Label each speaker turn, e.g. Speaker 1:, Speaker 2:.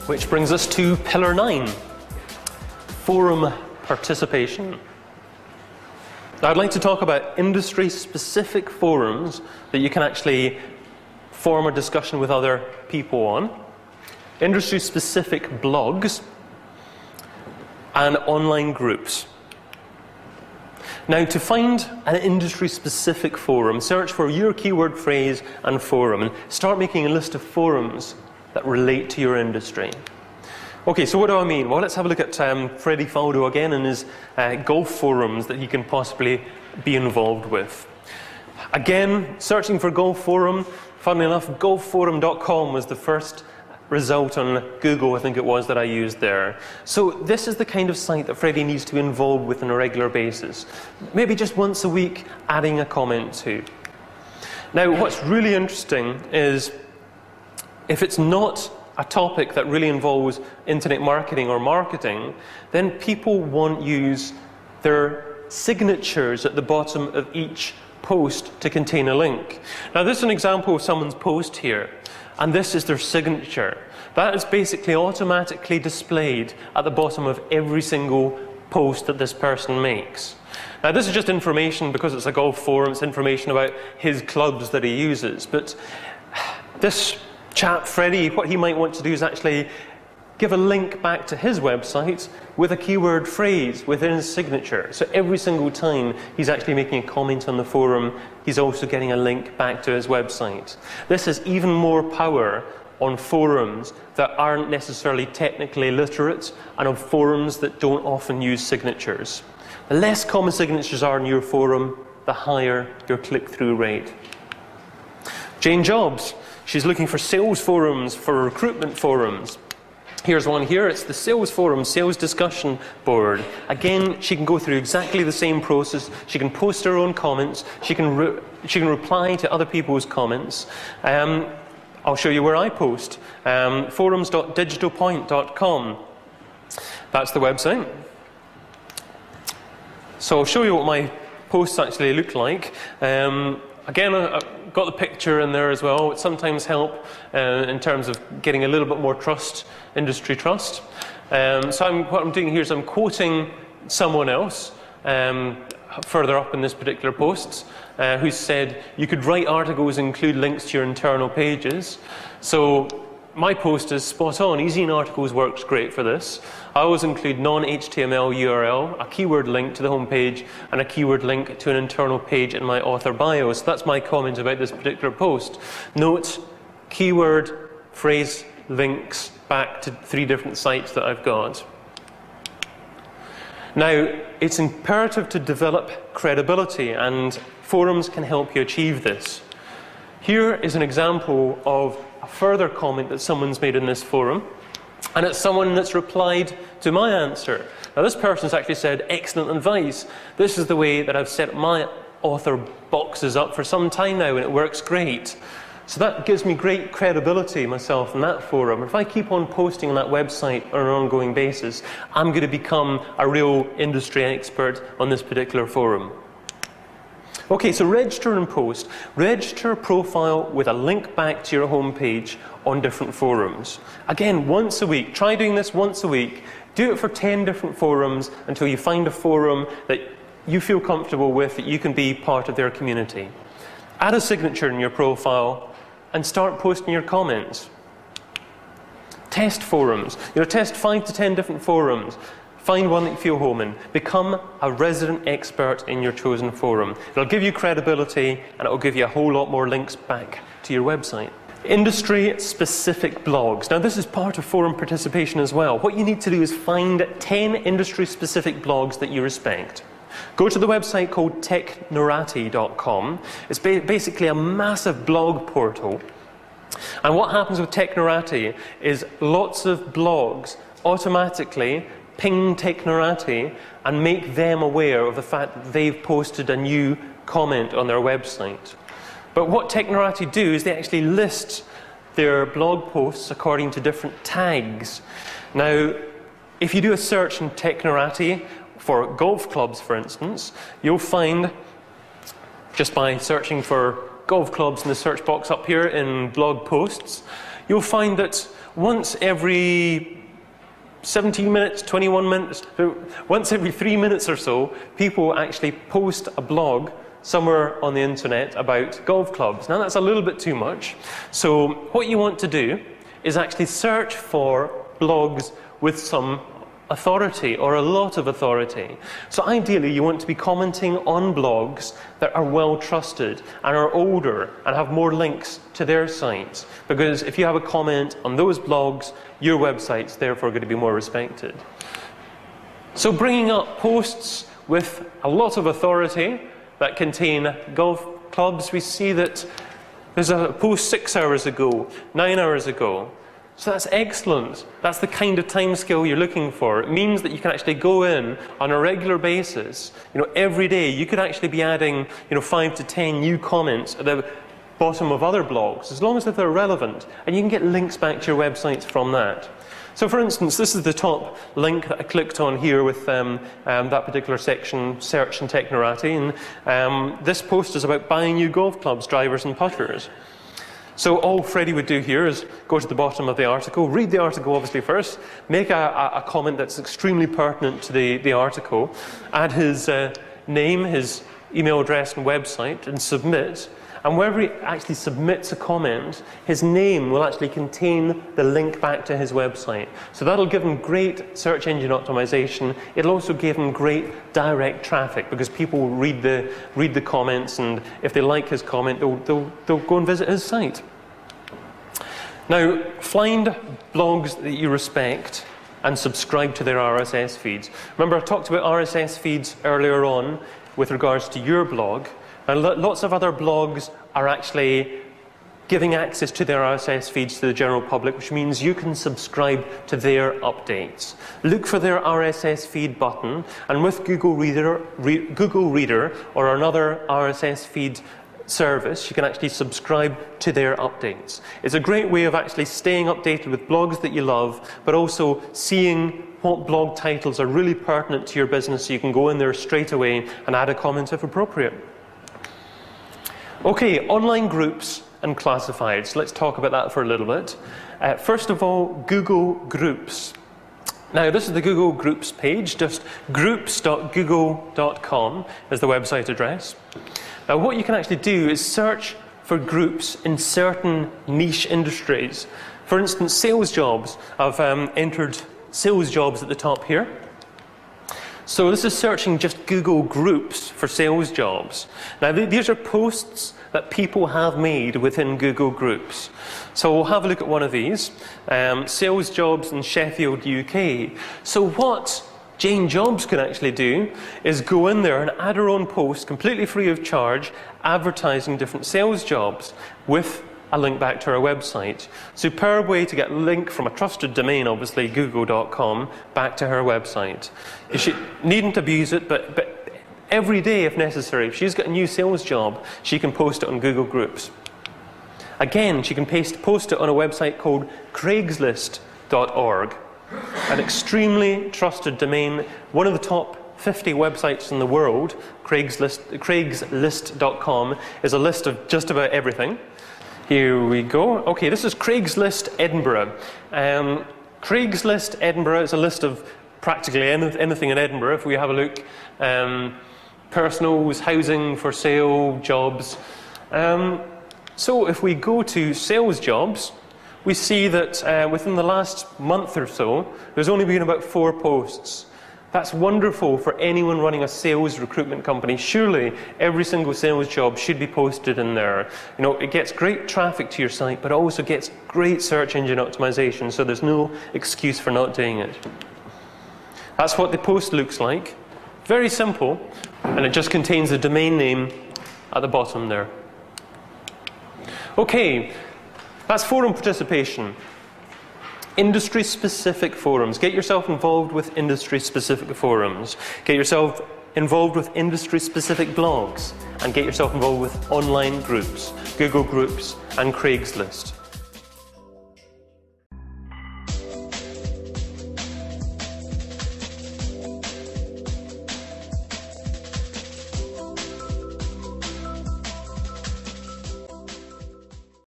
Speaker 1: Which brings us to Pillar 9, forum participation. Now, I'd like to talk about industry-specific forums that you can actually form a discussion with other people on, industry-specific blogs, and online groups. Now, to find an industry-specific forum, search for your keyword phrase and forum, and start making a list of forums that relate to your industry. Okay, so what do I mean? Well, let's have a look at Freddie Faldo again and his golf forums that he can possibly be involved with. Again, searching for golf forum. Funnily enough, golfforum.com was the first result on Google, I think it was, that I used there. So this is the kind of site that Freddie needs to be involved with on a regular basis. Maybe just once a week, adding a comment to. Now, what's really interesting is if it's not a topic that really involves internet marketing or marketing, then people won't use their signatures at the bottom of each post to contain a link. Now, this is an example of someone's post here, and this is their signature. That is basically automatically displayed at the bottom of every single post that this person makes. Now, this is just information because it's a golf forum, it's information about his clubs that he uses, but this chap, Freddie, what he might want to do is actually give a link back to his website with a keyword phrase within his signature. So every single time he's actually making a comment on the forum, he's also getting a link back to his website. This has even more power on forums that aren't necessarily technically literate and on forums that don't often use signatures. The less common signatures are in your forum, the higher your click-through rate. Jane Jobs. She's looking for sales forums, for recruitment forums. Here's one here. It's the sales forum, sales discussion board. Again, she can go through exactly the same process. She can post her own comments. She can reply to other people's comments. I'll show you where I post. Forums.digitalpoint.com. That's the website. So I'll show you what my posts actually look like. Again, I've got the picture in there as well. It sometimes help in terms of getting a little bit more trust, industry trust. So what I'm doing here is I'm quoting someone else further up in this particular post who said you could write articles and include links to your internal pages. So my post is spot on. Easy in Articles works great for this. I always include non-HTML URL, a keyword link to the home page, and a keyword link to an internal page in my author bio. So that's my comment about this particular post. Note, keyword, phrase, links back to 3 different sites that I've got. Now, it's imperative to develop credibility, and forums can help you achieve this. Here is an example of a further comment that someone's made in this forum, and it's someone that's replied to my answer. Now, this person's actually said, excellent advice. This is the way that I've set my author boxes up for some time now, and it works great. So that gives me great credibility myself in that forum. If I keep on posting on that website on an ongoing basis, I'm going to become a real industry expert on this particular forum. Okay, so register and post. Register a profile with a link back to your home page on different forums. Again, once a week. Try doing this once a week. Do it for 10 different forums until you find a forum that you feel comfortable with, that you can be part of their community. Add a signature in your profile and start posting your comments. Test forums. Test 5 to 10 different forums. Find one that you feel home in. Become a resident expert in your chosen forum. It'll give you credibility, and it'll give you a whole lot more links back to your website. Industry-specific blogs. Now, this is part of forum participation as well. What you need to do is find 10 industry-specific blogs that you respect. Go to the website called technorati.com. It's basically a massive blog portal. And what happens with Technorati is lots of blogs automatically ping Technorati and make them aware of the fact that they've posted a new comment on their website. But what Technorati do is they actually list their blog posts according to different tags. Now, if you do a search in Technorati for golf clubs, for instance, you'll find, just by searching for golf clubs in the search box up here in blog posts, you'll find that once every 17 minutes, 21 minutes, once every 3 minutes or so, people actually post a blog somewhere on the internet about golf clubs. Now that's a little bit too much. So what you want to do is actually search for blogs with some authority or a lot of authority. So ideally you want to be commenting on blogs that are well trusted and are older and have more links to their sites, because if you have a comment on those blogs, your website's therefore going to be more respected. So bringing up posts with a lot of authority that contain golf clubs, we see that there's a post 6 hours ago, 9 hours ago. So that's excellent. That's the kind of timescale you're looking for. It means that you can actually go in on a regular basis. Every day you could actually be adding 5 to 10 new comments at the bottom of other blogs, as long as they're relevant, and you can get links back to your websites from that. So for instance, this is the top link that I clicked on here with that particular section, Search and Technorati, and this post is about buying new golf clubs, drivers and putters. So all Freddie would do here is go to the bottom of the article, read the article obviously first, make a comment that's extremely pertinent to the article, add his name, his email address and website, and submit. And wherever he actually submits a comment, his name will actually contain the link back to his website. So that'll give him great search engine optimization. It'll also give him great direct traffic, because people will read the comments, and if they like his comment, they'll go and visit his site. Now, find blogs that you respect and subscribe to their RSS feeds. Remember, I talked about RSS feeds earlier on with regards to your blog. And lots of other blogs are actually giving access to their RSS feeds to the general public, which means you can subscribe to their updates. Look for their RSS feed button, and with Google Reader or another RSS feed service, you can actually subscribe to their updates. It's a great way of actually staying updated with blogs that you love, but also seeing what blog titles are really pertinent to your business, so you can go in there straight away and add a comment if appropriate. Okay, online groups and classifieds. Let's talk about that for a little bit. First of all, Google Groups. Now, this is the Google Groups page, just groups.google.com is the website address. Now, what you can actually do is search for groups in certain niche industries. For instance, sales jobs. I've entered sales jobs at the top here. So this is searching just Google Groups for sales jobs. Now, these are posts that people have made within Google Groups. So we'll have a look at one of these. Sales jobs in Sheffield, UK. So what Jane Jobs can actually do is go in there and add her own post, completely free of charge, advertising different sales jobs with a link back to our website. Superb way to get a link from a trusted domain, obviously, google.com, back to her website. You needn't abuse it, but every day, if necessary, if she's got a new sales job, she can post it on Google Groups. Again, she can post it on a website called Craigslist.org, an extremely trusted domain, one of the top 50 websites in the world. Craigslist.com is a list of just about everything. Here we go. Okay, this is Craigslist Edinburgh. Craigslist Edinburgh is a list of practically anything in Edinburgh. If we have a look, personals, housing for sale, jobs. So if we go to sales jobs, we see that within the last month or so, there's only been about 4 posts. That's wonderful for anyone running a sales recruitment company. Surely every single sales job should be posted in there. It gets great traffic to your site, but it also gets great search engine optimization, so there's no excuse for not doing it. That's what the post looks like. Very simple, and it just contains the domain name at the bottom there. Okay, that's forum participation. Industry-specific forums. Get yourself involved with industry-specific forums. Get yourself involved with industry-specific blogs. And get yourself involved with online groups, Google Groups and Craigslist.